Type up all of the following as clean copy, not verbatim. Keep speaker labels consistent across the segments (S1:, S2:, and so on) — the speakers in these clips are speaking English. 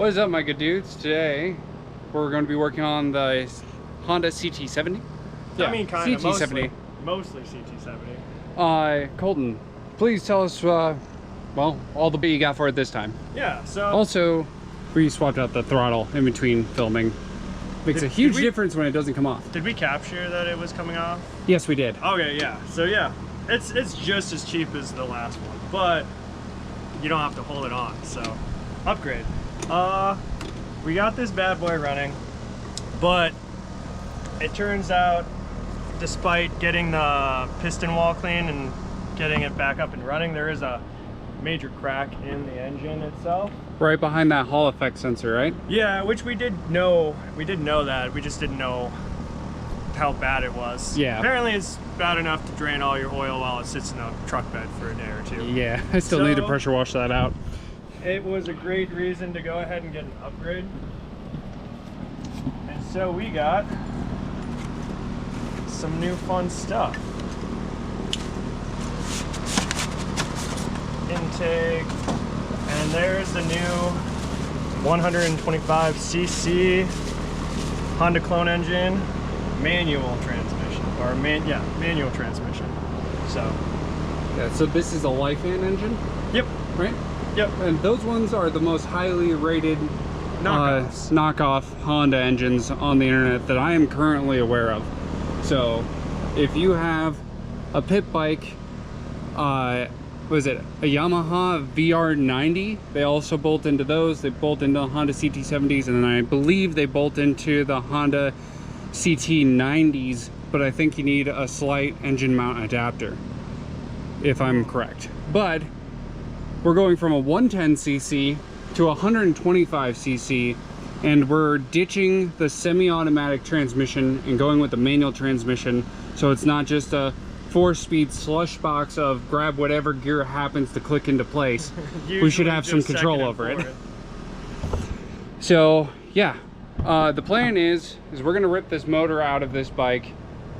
S1: What is up, my good dudes? Today we're going to be working on the Honda ct70.
S2: Yeah, I mean, kind of
S1: ct70.
S2: Mostly ct70.
S1: Colton, please tell us, well, all the bit you got for it this time.
S2: Yeah. So
S1: also, we swapped out the throttle in between filming. Makes a huge difference when it doesn't come off.
S2: Did we capture that it was coming off?
S1: Yes, we did.
S2: Okay, yeah. So yeah, it's just as cheap as the last one, but you don't have to hold it on. So upgrade. We got this bad boy running, but it turns out, despite getting the piston wall clean and getting it back up and running, there is a major crack in the engine itself.
S1: Right behind that Hall effect sensor, right?
S2: Yeah, which we did know. We did know that. We just didn't know how bad it was.
S1: Yeah.
S2: Apparently it's bad enough to drain all your oil while it sits in a truck bed for a day or two.
S1: Yeah, I still need to pressure wash that out.
S2: It was a great reason to go ahead and get an upgrade. And so we got some new fun stuff. Intake, and there's the new 125cc Honda clone engine manual transmission, or manual transmission. So
S1: yeah, so this is a Lifan engine?
S2: Yep.
S1: Right?
S2: Yep.
S1: And those ones are the most highly rated knockoff Honda engines on the internet that I am currently aware of. So if you have a pit bike, was it a Yamaha VR90? They also bolt into those. They bolt into the Honda CT70s, and then I believe they bolt into the Honda CT90s, but I think you need a slight engine mount adapter, if I'm correct. But we're going from a 110cc to a 125cc, and we're ditching the semi-automatic transmission and going with the manual transmission, so it's not just a 4-speed slush box of grab whatever gear happens to click into place. We should have some control over it. So yeah, the plan is we're gonna rip this motor out of this bike,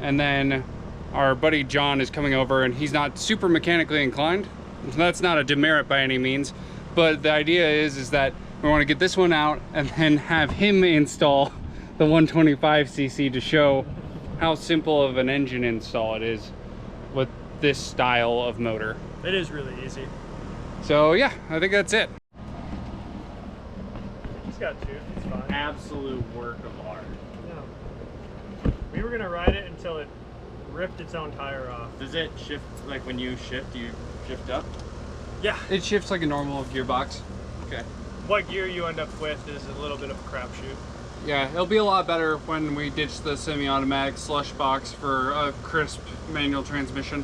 S1: and then our buddy John is coming over, and he's not super mechanically inclined. So that's not a demerit by any means, but the idea is that we want to get this one out and then have him install the 125cc to show how simple of an engine install it is with this style of motor.
S2: It is really easy.
S1: So yeah, I think that's it.
S2: It's got two, it's fine.
S1: Absolute work of art.
S2: Yeah. We were gonna ride it until it ripped its own tire off.
S3: Does it shift, like when you shift, you shift up?
S2: Yeah.
S1: It shifts like a normal gearbox.
S3: Okay.
S2: What gear you end up with is a little bit of a crapshoot.
S1: Yeah, it'll be a lot better when we ditch the semi-automatic slush box for a crisp manual transmission.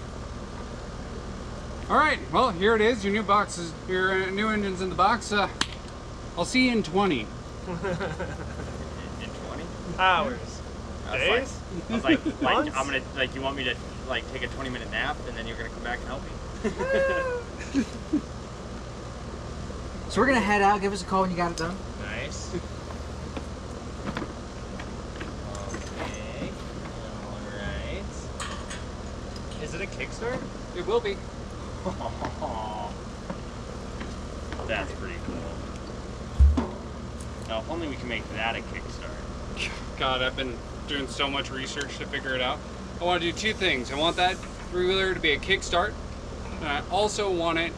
S1: All right, well, here it is, your new boxes, your new engine's in the box. I'll see you in 20.
S3: In 20?
S2: Hours. Days?
S3: I was like, I'm gonna, like, you want me to, like, take a 20-minute nap and then you're gonna come back and help me?
S4: So we're gonna head out. Give us a call when you got it done.
S3: Nice. Okay. Alright. Is it a kickstart?
S1: It will be.
S3: That's pretty cool. Now, if only we can make that a kickstart.
S1: God, I've been doing so much research to figure it out. I want to do two things. I want that three-wheeler to be a kickstart, and I also want it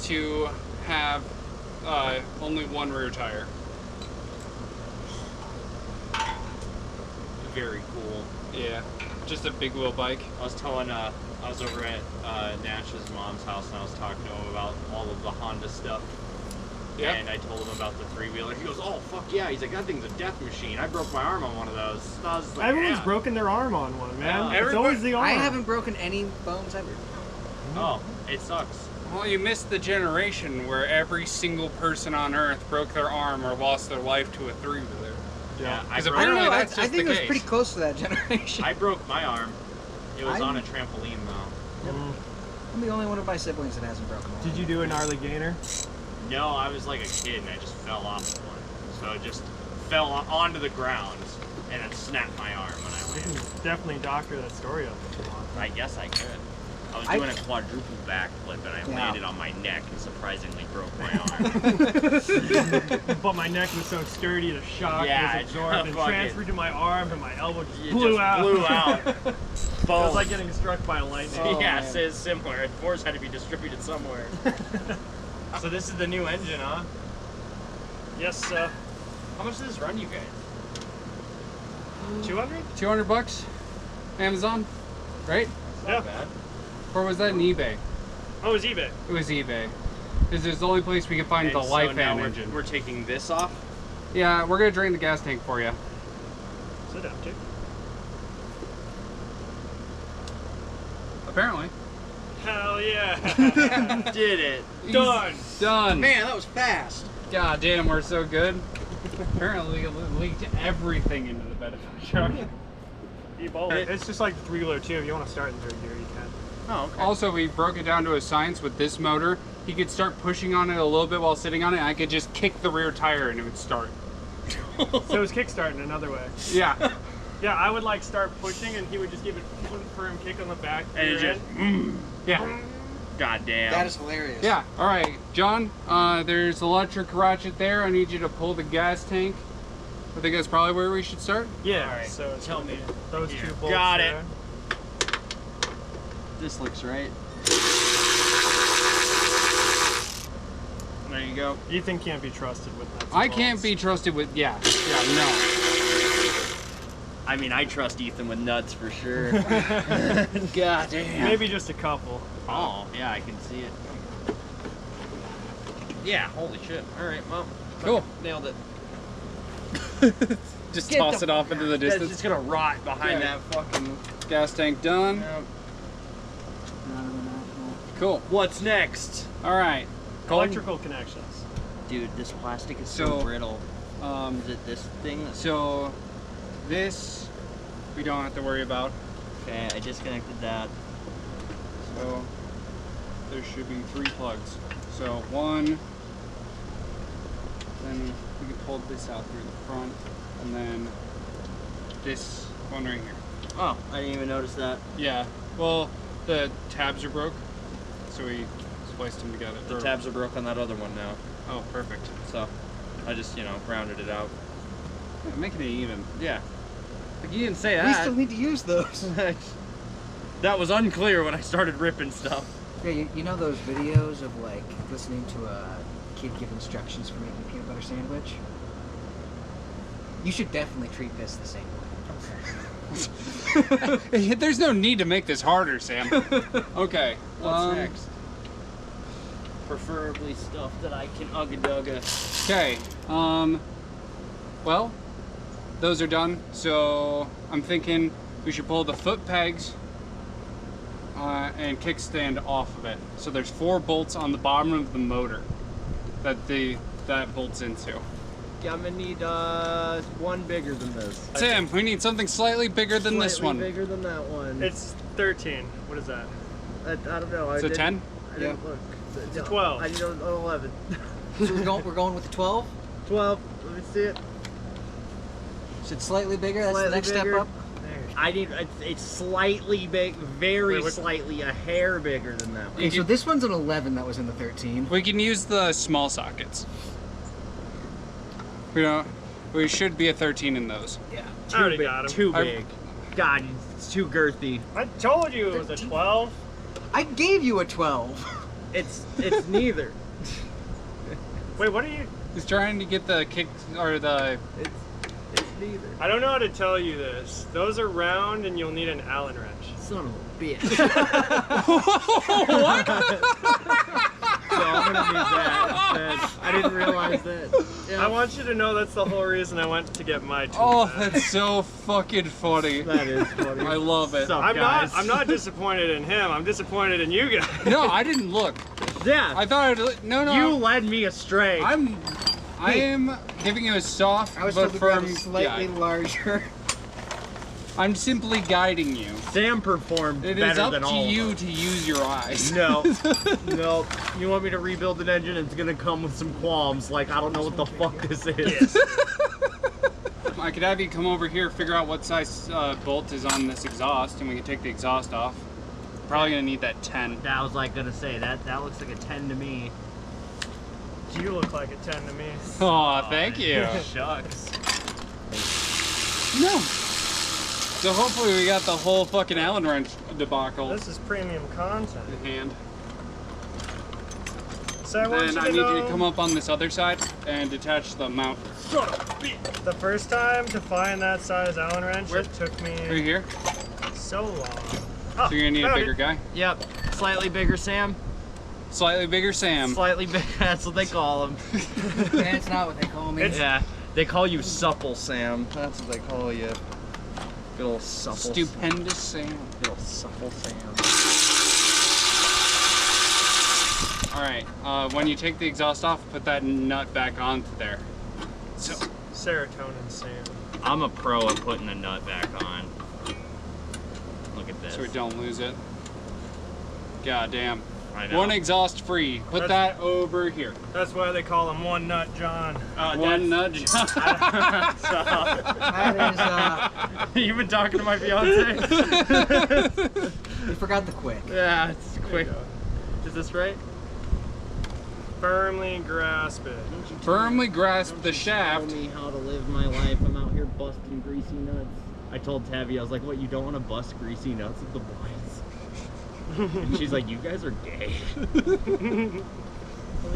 S1: to have only one rear tire.
S3: Very cool.
S1: Yeah, just a big wheel bike.
S3: I was telling, I was over at Nash's mom's house and I was talking to him about all of the Honda stuff.
S1: Yeah.
S3: And I told him about the three-wheeler. He goes, oh, fuck yeah. He's like, that thing's a death machine. I broke my arm on one of those. So I was like,
S2: Everyone's
S3: yeah.
S2: broken their arm on one, man.
S3: Yeah.
S2: It's always the arm.
S4: I haven't broken any bones ever.
S3: Oh, it sucks.
S1: Well, you missed the generation where every single person on Earth broke their arm or lost their life to a three-wheeler.
S3: Yeah,
S4: I don't
S1: apparently
S4: know.
S1: that's
S4: I
S1: just
S4: think
S1: the
S4: it was
S1: case.
S4: pretty close to that generation.
S3: I broke my arm. It was on a trampoline, though.
S4: I'm the only one of my siblings that hasn't broken one.
S2: Did you do a gnarly gainer?
S3: No, I was like a kid and I just fell off one. So it just fell onto the ground and it snapped my arm when I
S2: You
S3: landed.
S2: can definitely doctor that story up if you want.
S3: I guess I could. I was doing a quadruple backflip and I landed on my neck and surprisingly broke my arm.
S2: But my neck was so sturdy, the shock
S3: Yeah,
S2: was absorbed and
S3: fuck
S2: transferred to my arm, and my elbow just
S3: It
S2: blew
S3: just
S2: out.
S3: blew out.
S2: It was like getting struck by lightning.
S4: Oh,
S3: yeah,
S4: man.
S3: it's similar. Force had to be distributed somewhere. So this is the new engine, huh?
S2: Yes, sir.
S3: How much does this run you guys?
S2: 200?
S1: 200 bucks, Amazon, right?
S3: It's
S2: Yeah.
S3: not bad.
S1: Or was that in eBay?
S2: Oh, it was eBay.
S1: It was eBay. This is the only place we can find
S3: And
S1: the
S3: so
S1: life
S3: now
S1: fan engine.
S3: we're taking this off.
S1: Yeah, we're gonna drain the gas tank for you.
S2: Sit down, dude.
S1: Apparently.
S2: Hell yeah.
S3: Did it.
S2: Done.
S1: Done.
S4: Man, that was fast.
S1: God damn, we're so good. Apparently, we leaked everything into the bed of the truck.
S2: Ebola. It's just like the 3-wheeler too. If you want to start in third gear, you can.
S3: Oh, okay.
S1: Also, we broke it down to a science with this motor. He could start pushing on it a little bit while sitting on it. I could just kick the rear tire and it would start.
S2: So it was kickstarting another way.
S1: Yeah.
S2: Yeah, I would like start pushing, and he would just give it one firm kick on the back.
S3: And it
S2: rear
S3: just,
S2: end.
S1: Yeah.
S3: God damn.
S4: That is hilarious.
S1: Yeah. All right, John. There's electric ratchet there. I need you to pull the gas tank. I think that's probably where we should start.
S2: Yeah.
S3: All right,
S2: So it's
S3: tell me.
S2: those
S3: Here.
S2: two bolts.
S3: Got it.
S2: there.
S3: This looks right. There you go.
S2: Ethan can't be trusted with nuts and
S1: I can't
S2: bolts.
S1: be trusted with. Yeah. Yeah. No.
S3: I mean, I trust Ethan with nuts for sure. God damn.
S2: Maybe just a couple.
S3: Oh, yeah, I can see it. Yeah, holy shit. All right, well,
S1: Cool.
S3: nailed it.
S1: Just
S4: Get
S1: toss
S4: the
S1: it off into the
S3: That's
S1: distance.
S3: just gonna rot behind
S1: Yeah.
S3: that fucking.
S1: Gas tank done. Cool.
S3: What's next?
S1: All right. Colton.
S2: Electrical connections.
S3: Dude, this plastic is
S1: So-
S3: so brittle. Is it this thing?
S1: So this we don't have to worry about.
S3: Okay, I disconnected that.
S1: So there should be 3 plugs. So one, then we can pull this out through the front, and then this one right here.
S3: Oh, I didn't even notice that.
S1: Yeah. Well, the tabs are broke, so we spliced them together.
S3: The tabs are broke on that other one now.
S1: Oh, perfect.
S3: So, I just, rounded it out.
S1: Yeah, making it even.
S3: Yeah. Like, you didn't say
S4: We
S3: that.
S4: still need to use those.
S3: That was unclear when I started ripping stuff.
S4: Yeah, you know those videos of like listening to a kid give instructions for making a peanut butter sandwich? You should definitely treat this the same way.
S1: There's no need to make this harder, Sam. Okay.
S3: What's next? Preferably stuff that I can ugga-dugga.
S1: Okay. Well, those are done. So I'm thinking we should pull the foot pegs and kickstand off of it. So there's 4 bolts on the bottom of the motor that bolts into.
S3: Yeah, I'm gonna need one bigger than this.
S1: Sam, we need something slightly bigger than this one.
S3: Bigger than that one.
S2: It's 13. What is that?
S3: I don't know.
S1: It's a 10?
S3: I didn't look.
S2: It's a 12.
S3: I need an 11.
S4: So we're going with the 12?
S3: 12. Let me see it.
S4: So it's slightly bigger. That's the
S3: Slightly
S4: next
S3: bigger.
S4: step up.
S3: I need. It's slightly big, very
S2: Wait, what-
S3: slightly, a hair bigger than that one.
S4: Okay, so this one's an 11 that was in the 13.
S1: We can use the small sockets. We should be a 13 in those.
S4: Yeah.
S2: I already
S3: big,
S2: got 'em.
S3: Too
S1: I-
S3: big. God, it's too girthy.
S2: I told you it was a 12.
S4: I gave you a 12.
S3: It's neither.
S2: Wait, what are you?
S1: He's trying to get the kick or the.
S3: It's neither.
S2: I don't know how to tell you this. Those are round, and you'll need an Allen wrench.
S3: Son of a bitch.
S1: What?
S3: So I'm gonna need that instead. I didn't realize that.
S2: I want you to know that's the whole reason I went to get my tool.
S1: Oh,
S2: back.
S1: that's so fucking funny.
S3: That is funny.
S1: I love it.
S3: Sup,
S2: I'm
S3: guys?
S2: not disappointed in him. I'm disappointed in you guys.
S1: No, I didn't look.
S3: Yeah.
S1: I thought no.
S3: You led me astray.
S1: I am giving you a soft
S4: I was
S1: but
S4: told to grab
S1: firm
S4: a slightly
S1: guide.
S4: larger.
S1: I'm simply guiding you.
S3: Sam performed
S1: It
S3: better
S1: is up
S3: than
S1: to
S3: all
S1: you
S3: of us.
S1: to use your eyes.
S3: No, no. You want me to rebuild an engine? It's gonna come with some qualms. Like I don't know what the fuck this is.
S1: I could have you come over here, figure out what size bolt is on this exhaust, and we can take the exhaust off. probably gonna need that 10.
S3: I was like gonna say that looks like a 10 to me.
S2: You look like a 10 to me.
S1: Oh, thank you.
S3: Shucks.
S1: No. So hopefully we got the whole fucking Allen wrench debacle
S2: This is premium content.
S1: in hand.
S2: So I want
S1: Then
S2: you
S1: I
S2: to
S1: need
S2: know,
S1: you to come up on this other side and detach the mount.
S2: the first time to find that size Allen wrench,
S1: Where?
S2: it took me
S1: Right here.
S2: so long.
S1: So you're gonna need a
S2: found
S1: bigger
S2: it.
S1: guy.
S3: Yep. Slightly bigger Sam.
S1: Slightly bigger Sam.
S3: Slightly bigger. That's what they call him.
S4: That's not what they call me.
S3: Yeah. They call you supple Sam. That's what they call you. Good old supple.
S1: Stupendous Sam.
S3: Good old supple Sam.
S1: Alright, when you take the exhaust off, put that nut back onto there. So,
S2: Serotonin Sam.
S3: I'm a pro at putting the nut back on. Look at this.
S1: so we don't lose it. God damn.
S3: I know.
S1: One exhaust free. Put that over here.
S2: That's why they call him One Nut John.
S1: One nudge.
S4: That is,
S3: You've been talking to my fiance?
S4: you forgot the quick.
S3: Yeah, it's quick. Is this right?
S2: Firmly grasp it.
S1: Firmly grasp the shaft.
S3: Tell me how to live my life. I'm out here busting greasy nuts. I told Tabby, I was like, what, you don't want to bust greasy nuts with the boys? And she's like, you guys are gay. Well,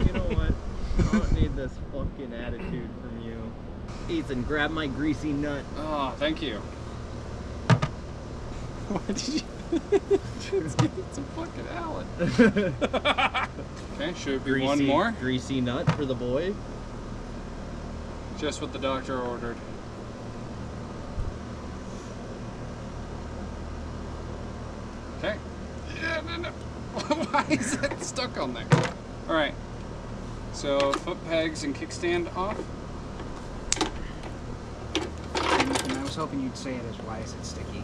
S3: you know what? I don't need this fucking attitude from you. Ethan, grab my greasy nut.
S1: Oh, thank you. What did you... Let's get some fucking Allen. Okay, should be one more.
S3: Greasy nut for the boy.
S1: Just what the doctor ordered. Okay. Yeah, no. Why is that stuck on there? Alright. So, foot pegs and kickstand off.
S4: And I was hoping you'd say it as why is it sticky.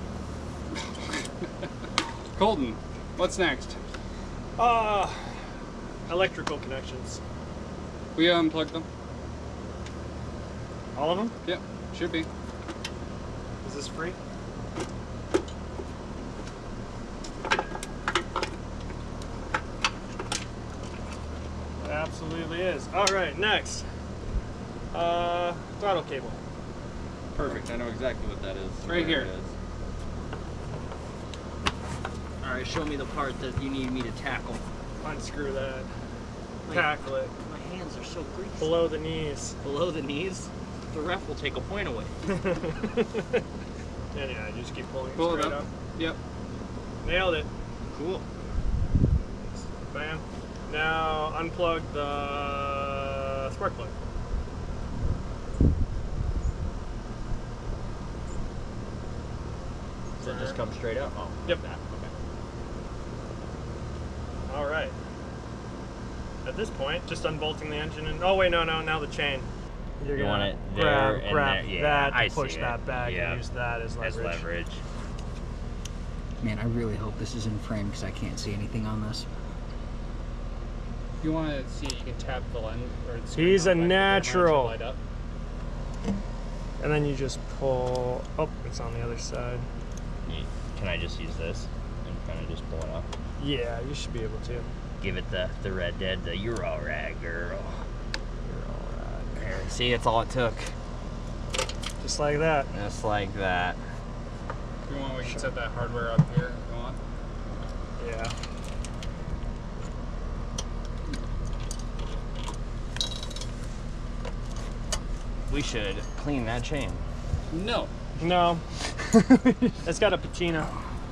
S1: Colton, what's next?
S2: Electrical connections.
S1: We unplugged them.
S2: All of them?
S1: Yep, should be.
S2: Is this free? It absolutely is. All right, next. Throttle cable.
S3: Perfect. I know exactly what that is.
S1: Right here.
S3: All right, show me the part that you need me to tackle.
S2: Unscrew that.
S3: Wait.
S2: Tackle it.
S3: My hands are so greasy.
S2: Below the knees.
S3: Below the knees, the ref will take a point away.
S2: Yeah, just keep pulling it
S1: Pull it
S2: straight
S1: up.
S2: up.
S1: Yep.
S2: Nailed it.
S3: Cool.
S2: Bam. Now unplug the spark plug.
S3: Does that just come straight up? Oh.
S2: Yep.
S3: That. Okay.
S2: All right. At this point, just unbolting the engine and oh wait, no, now the chain. You're
S3: You
S2: gonna
S3: want it there and
S2: grab
S3: there. Yeah,
S2: that to
S3: I
S2: push
S3: see
S2: that
S3: it.
S2: back
S3: Yeah.
S2: and use that as leverage.
S3: As leverage.
S4: Man, I really hope this is in frame because I can't see anything on this.
S1: If you want to see it, you can tap the lens. Or the screen
S2: He's
S1: on
S2: a
S1: the back of the camera, it should
S2: natural.
S1: light up.
S2: And then you just pull. Oh, it's on the other side.
S3: Can I just use this and kind of just pull it up?
S2: Yeah, you should be able to.
S3: Give it the Red Dead, the you're all right, girl.
S2: You're all right.
S3: There. See, it's all it took.
S2: Just like that.
S3: Just like that.
S1: If you want, we can set that hardware up here if you want.
S2: Yeah.
S3: We should clean that chain.
S1: No.
S2: No. It's got a patina.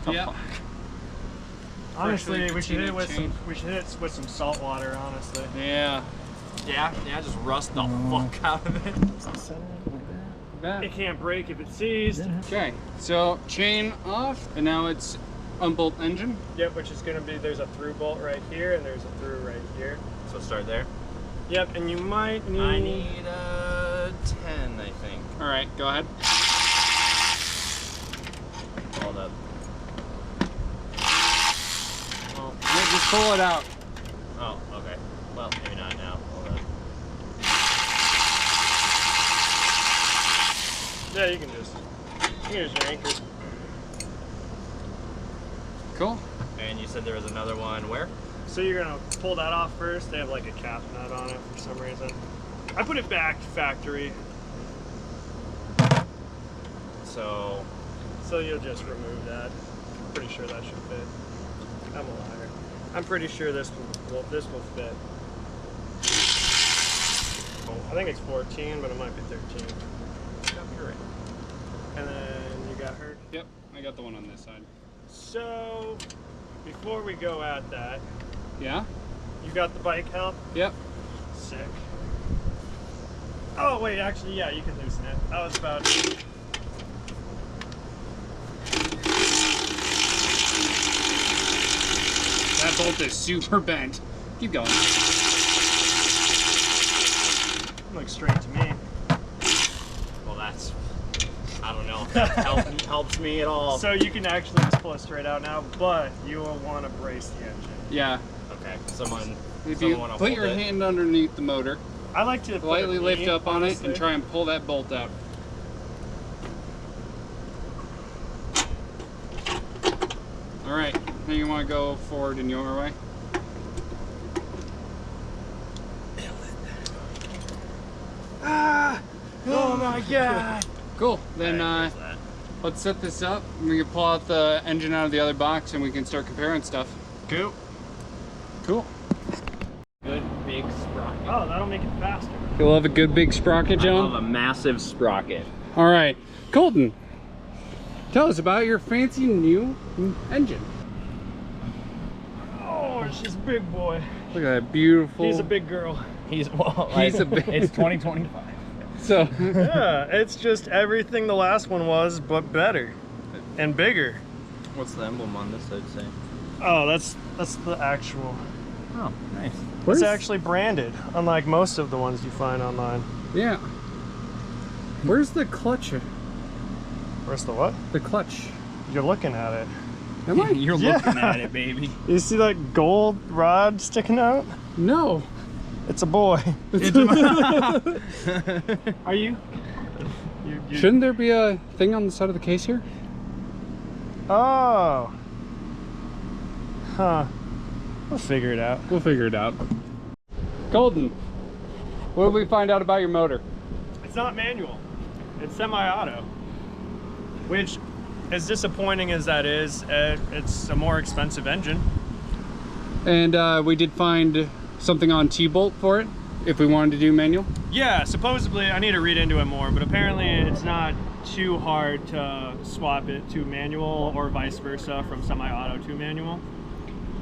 S1: Yeah.
S2: Honestly,
S1: Freshly
S2: we should hit it with
S1: patinaed
S2: some. We should hit it with some salt water. Honestly.
S1: Yeah.
S3: Yeah, just rust the fuck out of it.
S2: It can't break if it's seized.
S1: Okay, so chain off, and now it's unbolt engine.
S2: Yep, which is gonna be there's a through bolt right here and there's a through right here.
S3: So start there.
S2: Yep, and you might need.
S3: I need a 10, I think.
S1: All right, go ahead.
S3: Hold up.
S2: Oh,
S1: Yeah, just pull it out.
S3: Oh, okay. Well, maybe not now. Hold up.
S2: yeah, you can use your anchor.
S1: Cool.
S3: And you said there was another one where?
S2: So you're gonna pull that off first. They have like a cap nut on it for some reason. I put it back factory.
S3: So
S2: you'll just remove that. I'm pretty sure that should fit. I'm a liar. I'm pretty sure this will fit. I think it's 14, but it might be 13. And then you got her.
S1: Yep, I got the one on this side.
S2: So before we go at that,
S1: Yeah?
S2: you got the bike help?
S1: Yep.
S2: Sick. Oh wait, actually, yeah, you can loosen it. I was about.
S1: That bolt is super bent. Keep going.
S2: Looks straight to me.
S3: well, that's I don't know if that helps me at all.
S2: So you can actually just pull it straight out now, but you will want to brace the engine.
S1: Yeah.
S3: Okay,
S1: If you
S3: wanna
S1: put
S3: hold
S1: your
S3: it?
S1: hand underneath the motor,
S2: I like to put
S1: lightly
S2: it
S1: lift
S2: neat,
S1: up on it
S2: honestly.
S1: and try and pull that bolt out. All right, now you want to go forward in your way.
S2: Ah! Oh my god!
S1: Cool. Then
S3: Alright, here's that.
S1: let's set this up. We can pull out the engine out of the other box and we can start comparing stuff.
S2: Cool.
S1: Cool.
S3: Good big sprocket.
S2: Oh, that'll make it faster.
S1: You love a good big sprocket,
S3: I love
S1: John?
S3: a massive sprocket.
S1: All right, Colton, tell us about your fancy new engine.
S2: Oh, she's a big boy.
S1: Look at that beautiful.
S2: He's a big girl.
S3: He's
S1: a big.
S3: It's 2025.
S1: So.
S2: Yeah, it's just everything the last one was, but better and bigger.
S3: What's the emblem on this, I'd say?
S2: Oh, that's the actual.
S3: Oh, nice.
S2: It's actually branded, unlike most of the ones you find online.
S1: Yeah. Where's the clutch?
S2: Where's the what?
S1: The clutch.
S2: You're looking at it.
S1: Am I?
S3: You're
S2: Yeah.
S3: looking at it, baby.
S2: You see that gold rod sticking out?
S1: No.
S2: It's a boy. Are you?
S1: Shouldn't there be a thing on the side of the case here?
S2: Oh. Huh. We'll figure it out.
S1: We'll figure it out. Golden, what did we find out about your motor?
S2: It's not manual. It's semi-auto. Which, as disappointing as that is, it's a more expensive engine.
S1: And we did find something on T-bolt for it, if we wanted to do manual.
S2: Yeah, supposedly, I need to read into it more, but apparently it's not too hard to swap it to manual or vice versa from semi-auto to manual.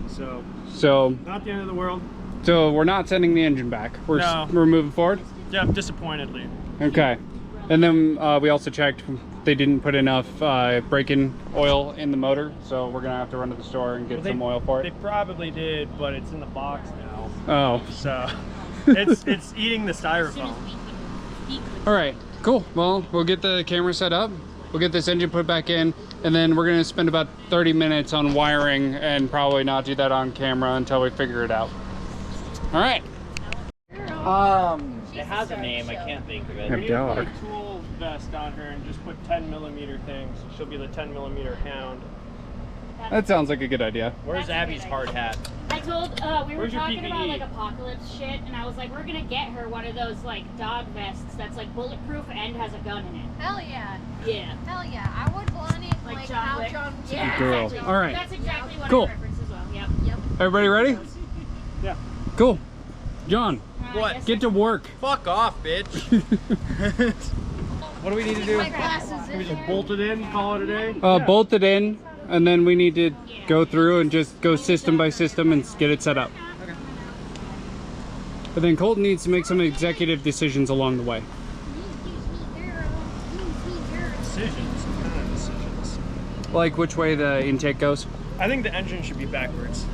S2: So, not the end of the world.
S1: So we're not sending the engine back.
S2: No.
S1: We're moving forward?
S2: Yeah, disappointedly.
S1: Okay. And then we also checked they didn't put enough break-in oil in the motor, so we're gonna have to run to the store and get some oil for
S2: They
S1: it.
S2: probably did, but it's in the box now.
S1: Oh.
S2: So, it's eating the styrofoam.
S1: All right, cool. Well, we'll get the camera set up. We'll get this engine put back in, and then we're gonna spend about 30 minutes on wiring and probably not do that on camera until we figure it out. All right.
S3: It has a name, I can't think of it.
S1: Yeah.
S2: We need to put
S1: Dog.
S2: a tool vest on her and just put 10mm things. So she'll be the 10mm hound.
S1: That sounds like a good idea.
S3: Where's Abby's hard hat?
S5: I told, we were
S2: Where's your
S5: talking about
S2: PPE?
S5: like apocalypse shit, and I was like, we're gonna get her one of those like dog vests that's like bulletproof and has a gun in it.
S6: Hell yeah.
S5: Yeah.
S6: Hell yeah. I would want it
S5: Like
S6: like
S5: John
S6: how
S5: Wick.
S6: John Wick.
S5: Yeah,
S1: Girl.
S5: exactly.
S1: All right.
S5: That's exactly what
S1: Cool.
S5: I referenced as well. Yep.
S6: Yep.
S1: Everybody ready?
S2: Yeah.
S1: Cool. John,
S3: What?
S5: I guess
S1: get to work.
S3: Fuck off, bitch.
S2: What do we need to do?
S6: My glasses
S2: Can
S6: in
S2: we just
S6: there.
S2: bolt it in, call it a day?
S1: Bolt it in, and then we need to go through and just go system by system and get it set up. But then Colton needs to make some executive decisions along the way.
S2: Decisions. What kind of decisions?
S1: Like which way the intake goes.
S2: I think the engine should be backwards.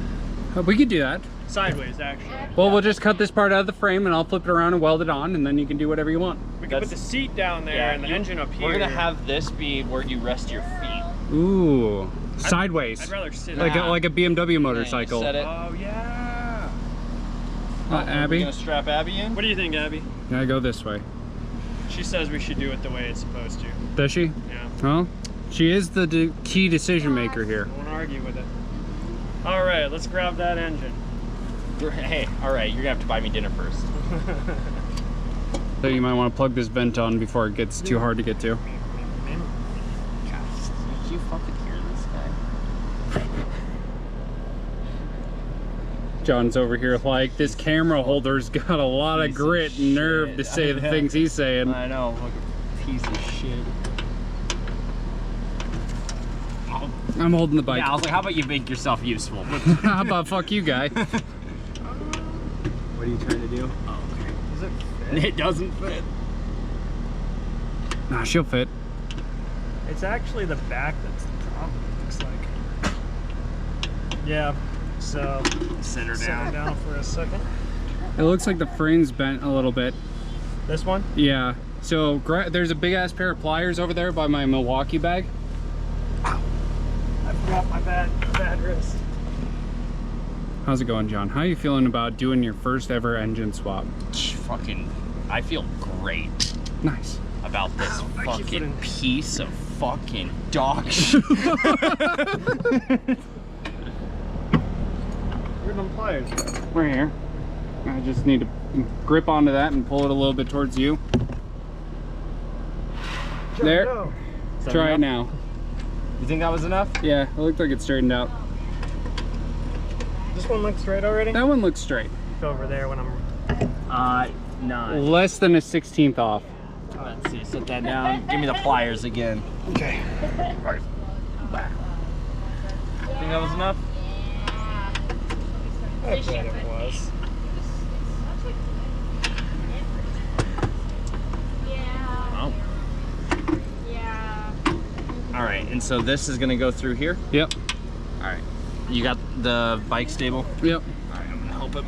S1: We could do that.
S2: Sideways, actually.
S1: Well, we'll just cut this part out of the frame and I'll flip it around and weld it on, and then you can do whatever you want.
S2: We can put the seat down there and the engine up here.
S3: We're gonna have this be where you rest your feet.
S1: Ooh, sideways.
S2: I'd rather sit
S1: like
S2: up.
S1: a BMW motorcycle.
S3: Set it.
S2: Oh, yeah.
S3: We're
S1: Abby,
S3: gonna strap Abby in.
S2: What do you think, Abby?
S1: I go this way.
S2: She says we should do it the way it's supposed to.
S1: Does she?
S2: Yeah.
S1: Well, she is the key decision maker here.
S2: I won't argue with it. All right, let's grab that engine.
S3: Hey, all right, you're gonna have to buy me dinner first.
S1: So you might want to plug this vent on before it gets too hard to get to.
S3: Gosh, did you fucking hear this guy?
S1: John's over here like, this camera holder's got a lot of
S3: Piece of
S1: grit and nerve
S3: shit.
S1: to say the things he's saying.
S3: I know, like a piece of shit.
S1: I'm holding the bike.
S3: Yeah, I was like, how about you make yourself useful?
S1: How about fuck you, guy?
S3: What are you trying to do? Oh, okay.
S2: Does it fit?
S3: It doesn't fit.
S1: Nah, she'll fit.
S2: It's actually the back that's the problem, it looks like. Yeah, so
S3: Sit her
S2: sit her down for a second.
S1: It looks like the frame's bent a little bit.
S2: This one?
S1: Yeah. So there's a big ass pair of pliers over there by my Milwaukee bag.
S2: I forgot my bad wrist.
S1: How's it going, John? How are you feeling about doing your first ever engine swap?
S3: Fucking, I feel great
S1: Nice.
S3: about this
S2: I keep
S3: fucking
S2: putting-
S3: piece of fucking dog shit.
S2: Where'd them pliers go?
S1: Right here. I just need to grip onto that and pull it a little bit towards you. There.
S2: Go.
S1: Try it now.
S3: You think that was enough?
S1: Yeah, it looked like it straightened out.
S2: This one looks straight already?
S1: That one looks straight.
S2: Go over there when I'm...
S3: Not.
S1: Less than a 16th off.
S3: Let's see, set that down. Give me the pliers again.
S2: Okay.
S3: Right. Think that was enough?
S2: I bet it was.
S5: Yeah.
S3: Oh.
S5: Yeah.
S3: All right, and so this is gonna go through here.
S1: Yep.
S3: All right. You got the bike stable?
S1: Yep.
S3: All right, I'm gonna help him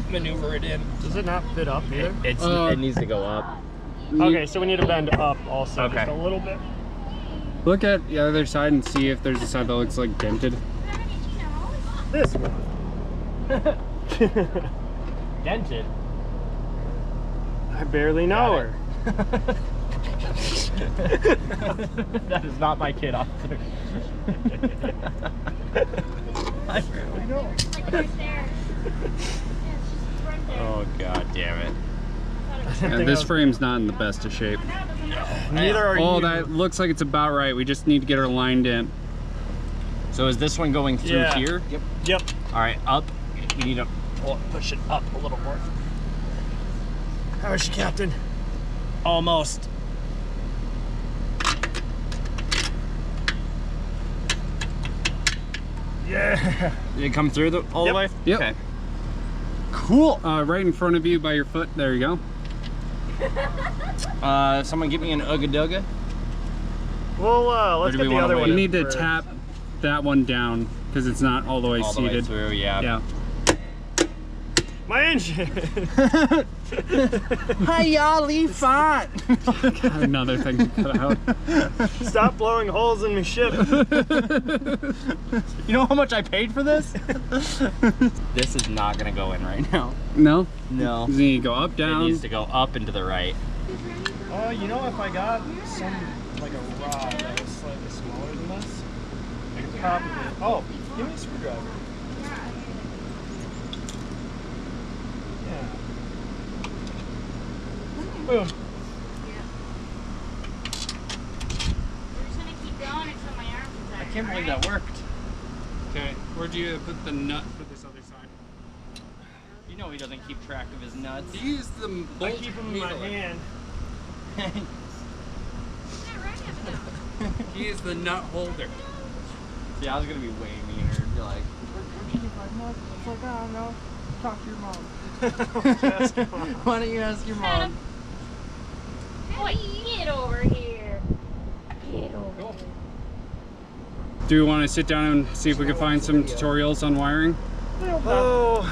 S3: maneuver it in.
S2: Does it not fit up either?
S3: It needs to go up.
S2: Okay, so we need to bend up also
S3: Okay.
S2: just a little bit.
S1: Look at the other side and see if there's a side that looks like dented.
S2: This one.
S3: Dented.
S2: I barely know her.
S3: That is not my kid, officer. I barely know.
S5: Like right there. Yeah, it's just right there.
S3: Oh god damn it.
S1: Yeah, this frame's not in the best of shape.
S2: Neither are
S1: Oh,
S2: you.
S1: that looks like it's about right. We just need to get her lined in.
S3: So is this one going through
S2: Yeah.
S3: here?
S2: Yep.
S3: All right, up. We need to
S2: Push it up a little more. How is she, Captain?
S3: almost.
S2: Yeah.
S3: Did it come through all the
S2: Yep.
S3: way?
S1: Yep.
S3: Okay. Cool.
S1: Right in front of you by your foot. There you go.
S3: Someone get me an Ugga
S2: Well,
S3: Or
S2: let's
S3: do
S2: get
S3: we
S2: the
S3: wanna
S2: other
S3: wait?
S2: one.
S1: You
S2: in
S1: need to
S2: first.
S1: tap that one down because it's not all the way
S3: all the way
S1: seated.
S3: through. Yeah.
S1: Yeah.
S2: My engine.
S3: Hi, y'all. Leave font.
S1: Another thing to cut out.
S2: Stop blowing holes in my ship.
S3: You know how much I paid for this? This is not gonna go in right now.
S1: No?
S3: No.
S1: You need to go up,
S3: It
S1: down.
S3: needs to go up and to the right.
S2: You know, if I got some, like a rod that was slightly smaller than this, I could probably... Oh, give me a screwdriver. Yeah. Boom.
S5: We're just gonna keep going until my arms is
S3: I can't believe that worked.
S1: Okay, where'd you put the nut for this other side?
S3: You know he doesn't keep track of his nuts.
S1: Use the
S2: I
S1: bolt
S2: keep them in my
S1: needler.
S2: hand.
S1: He is the nut holder.
S3: See, I was gonna be way meaner. You're like, why don't you ask your mom?
S5: Boy, get over here. Get over here.
S1: Do you want to sit down and see if we can find some tutorials on wiring?
S2: Oh,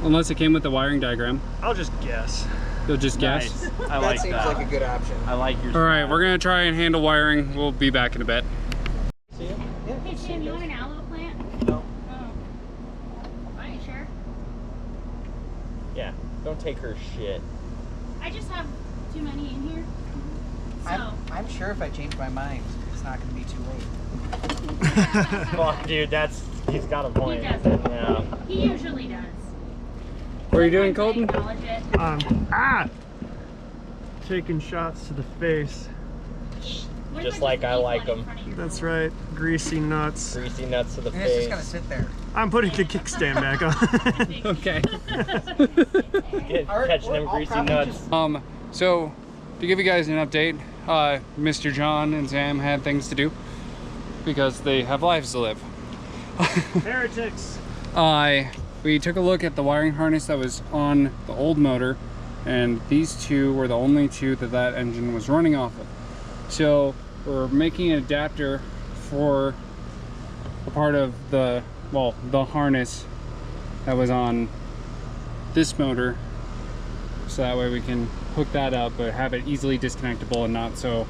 S1: Unless it came with the wiring diagram.
S2: I'll just guess.
S1: You'll just guess.
S3: Nice. I like
S4: seems
S3: that.
S4: like a good option.
S3: I like your
S1: All right, we're gonna try and handle wiring. We'll be back in a bit.
S5: Hey, Sam, you want an aloe plant?
S3: No.
S5: Oh. Are you sure?
S3: Yeah, don't take her shit.
S5: I just have too many in here. So,
S4: I'm sure if I change my mind, it's not going to be too late.
S3: Fuck, dude, that's He's got a
S5: He
S3: point.
S5: doesn't.
S3: Yeah.
S5: He usually does.
S1: What are you doing,
S5: Sometimes I
S1: Colton?
S5: acknowledge it.
S2: Taking shots to the face.
S5: What if
S3: Just like I
S5: leave
S3: like
S5: one in
S3: 'em.
S5: front of you?
S2: That's right. Greasy nuts.
S3: Greasy nuts to the
S4: And it's just
S3: face.
S4: gonna sit there.
S2: I'm putting the kickstand back on.
S1: Okay.
S3: Catching them greasy nuts.
S1: So to give you guys an update, Mr. John and Sam had things to do because they have lives to live.
S2: Heretics.
S1: We took a look at the wiring harness that was on the old motor, and these two were the only two that engine was running off of. So we're making an adapter for a part of the harness that was on this motor, so that way we can hook that up but have it easily disconnectable and not so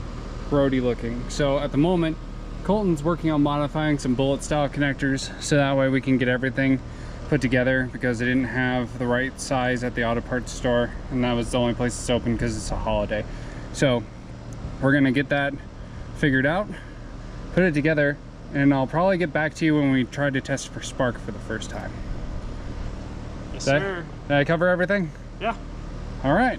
S1: roady looking. So at the moment, Colton's working on modifying some bullet style connectors so that way we can get everything put together, because they didn't have the right size at the auto parts store, and that was the only place it's open because it's a holiday. So we're gonna get that figured out, put it together, and I'll probably get back to you when we try to test for spark for the first time.
S2: Yes,
S1: Did I-
S2: sir.
S1: Did I cover everything?
S2: Yeah.
S1: All right.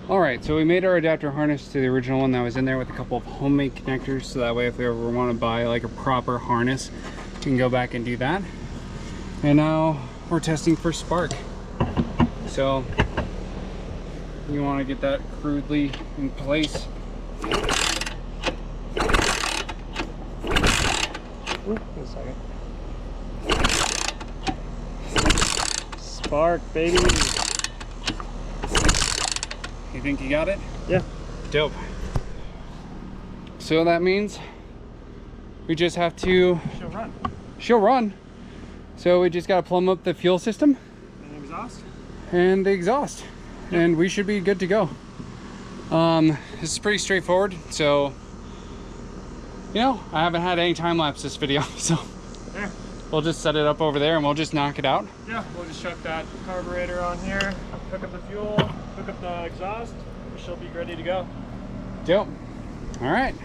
S1: All right, so we made our adapter harness to the original one that was in there with a couple of homemade connectors, so that way if we ever want to buy like a proper harness, we can go back and do that. And now we're testing for spark. So you want to get that crudely in place.
S2: Wait a second. Spark, baby.
S1: You think you got it?
S2: Yeah.
S1: Dope. So that means we just have to...
S2: She'll run.
S1: She'll run. So we just got to plumb up the fuel system
S2: And exhaust.
S1: and the exhaust, and we should be good to go. This is pretty straightforward. So, you know, I haven't had any time lapse this video, so
S2: There.
S1: we'll just set it up over there and we'll just knock it out.
S2: Yeah, we'll just chuck that carburetor on here, hook up the fuel, hook up the exhaust, and she'll be ready to go.
S1: Dope. All right.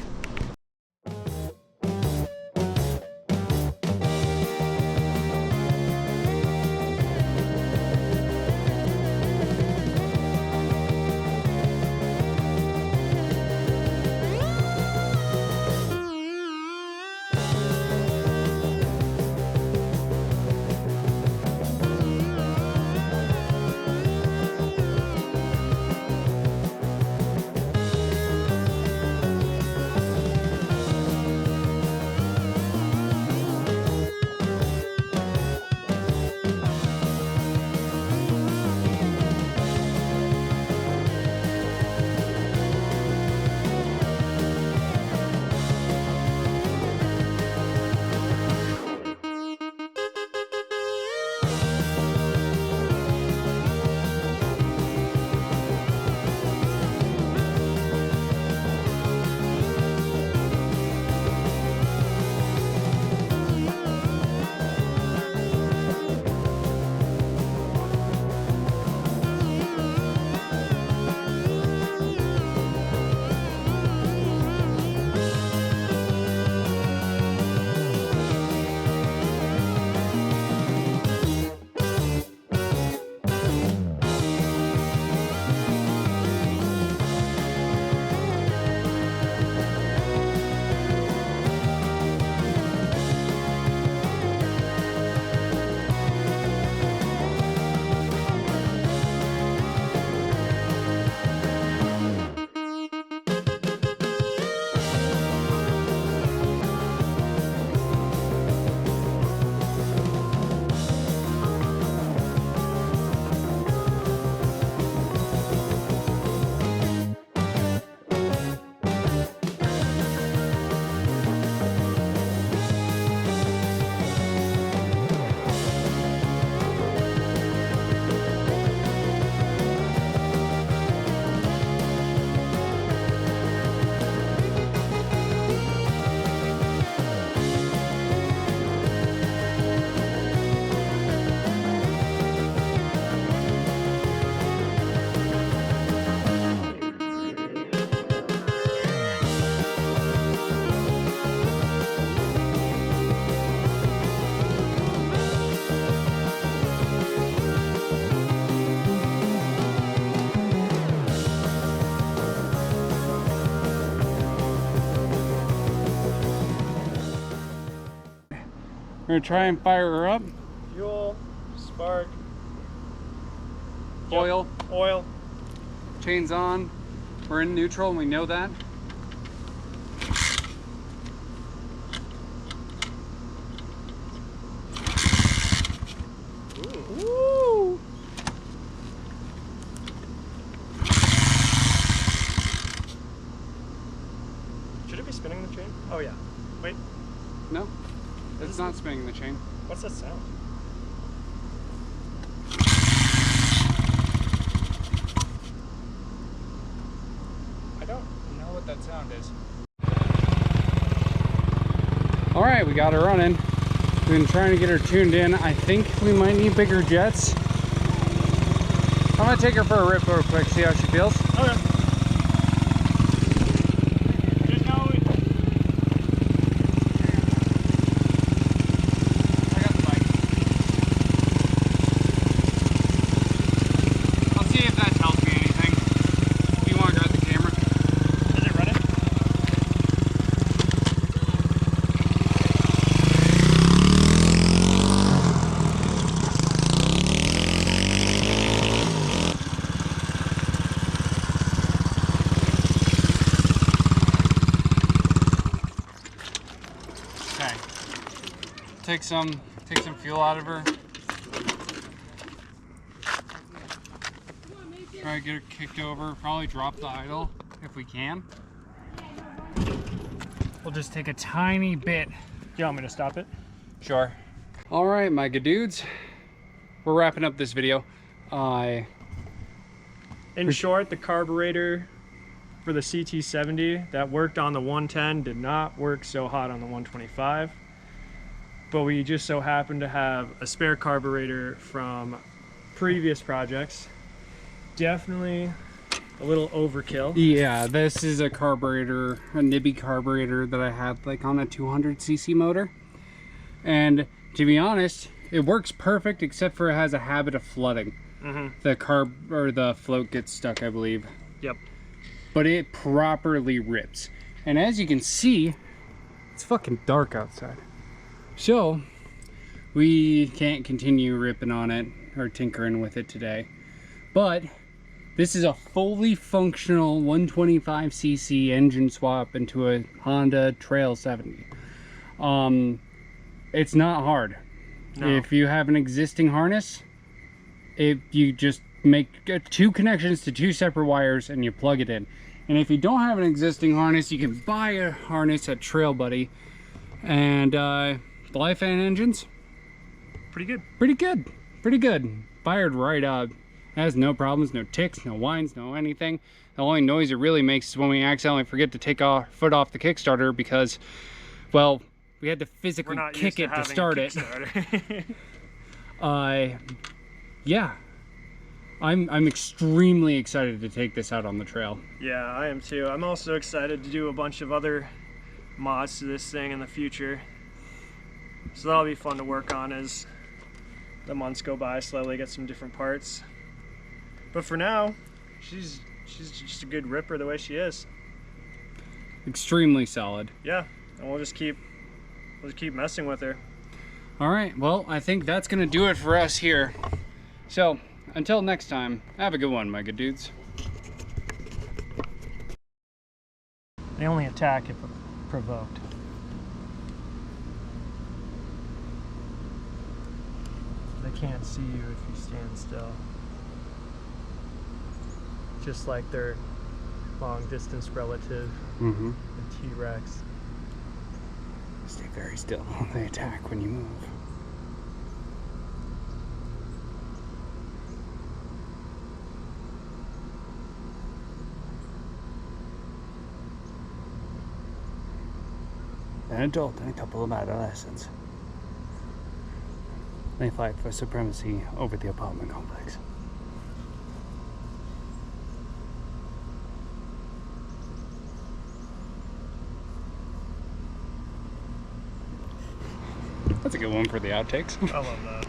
S1: We're gonna try and fire her up.
S2: Fuel, spark,
S1: Oil,
S2: oil.
S1: chains on. We're in neutral and we know that. Woo!
S2: Should it be spinning the chain? Oh yeah. Wait,
S1: No, it's not spinning the chain.
S2: what's that sound? I don't know what that sound is.
S1: All right, we got her running. We've been trying to get her tuned in. I think we might need bigger jets. I'm gonna take her for a rip real quick, see how she feels.
S2: Okay. Just know it. I got the bike.
S1: I'll see if that tells me anything. Do you want to grab the camera?
S2: Is it running?
S1: Okay. Take some fuel out of her. Try to get her kicked over. Probably drop the idle if we can. We'll just take a tiny bit.
S2: Do you want me to stop it?
S1: Sure. All right, my good dudes. We're wrapping up this video.
S2: In short, the carburetor for the ct70 that worked on the 110 did not work so hot on the 125. But we just so happened to have a spare carburetor from previous projects. Definitely a little overkill.
S1: Yeah, this is a carburetor, a Nibby carburetor that I had like on a 200cc motor. And to be honest, it works perfect except for it has a habit of flooding. The float gets stuck, I believe.
S2: Yep.
S1: But it properly rips. And as you can see, it's fucking dark outside. So we can't continue ripping on it or tinkering with it today. But this is a fully functional 125cc engine swap into a Honda Trail 70. It's not hard.
S2: No.
S1: If you have an existing harness, you just make 2 connections to 2 separate wires and you plug it in. And if you don't have an existing harness, you can buy a harness at Trail Buddy. And the life and engines,
S2: Pretty good.
S1: pretty good, pretty good. Fired right up. Has no problems, no ticks, no whines, no anything. The only noise it really makes is when we accidentally forget to take our foot off the Kickstarter because, well, we had to physically kick it to start it. Yeah, I'm extremely excited to take this out on the trail.
S2: Yeah, I am too. I'm also excited to do a bunch of other mods to this thing in the future. So that'll be fun to work on as the months go by, slowly get some different parts. But for now, she's just a good ripper the way she is.
S1: Extremely solid.
S2: Yeah, and we'll just keep messing with her.
S1: All right, well, I think that's gonna do it for us here. So, until next time, have a good one, my good dudes.
S2: They only attack if provoked. They can't see you if you stand still. Just like their long distance relative,
S1: Mm-hmm.
S2: the T-Rex.
S1: Stay very still. They attack when you move. An adult and a couple of adolescents. They fight for supremacy over the apartment complex. That's a good one for the outtakes.
S2: I love that.